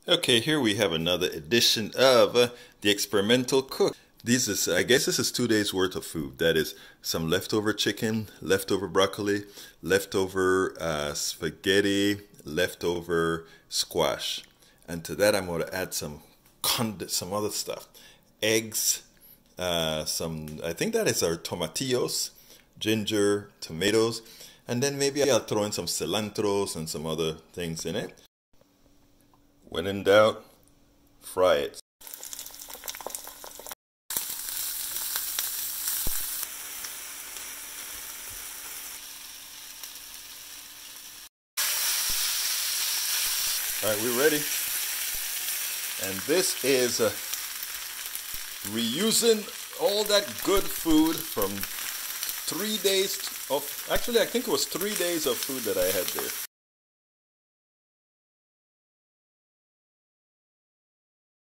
Okay, here we have another edition of the Experimental Cook. I guess this is 2 days worth of food. That is some leftover chicken, leftover broccoli, leftover spaghetti, leftover squash. And to that I'm going to add some other stuff. Eggs, I think that is our tomatillos, ginger, tomatoes, and then maybe I'll throw in some cilantros and some other things in it. When in doubt, fry it. All right, we're ready. And this is reusing all that good food from 3 days of, actually I think it was 3 days of food that I had there.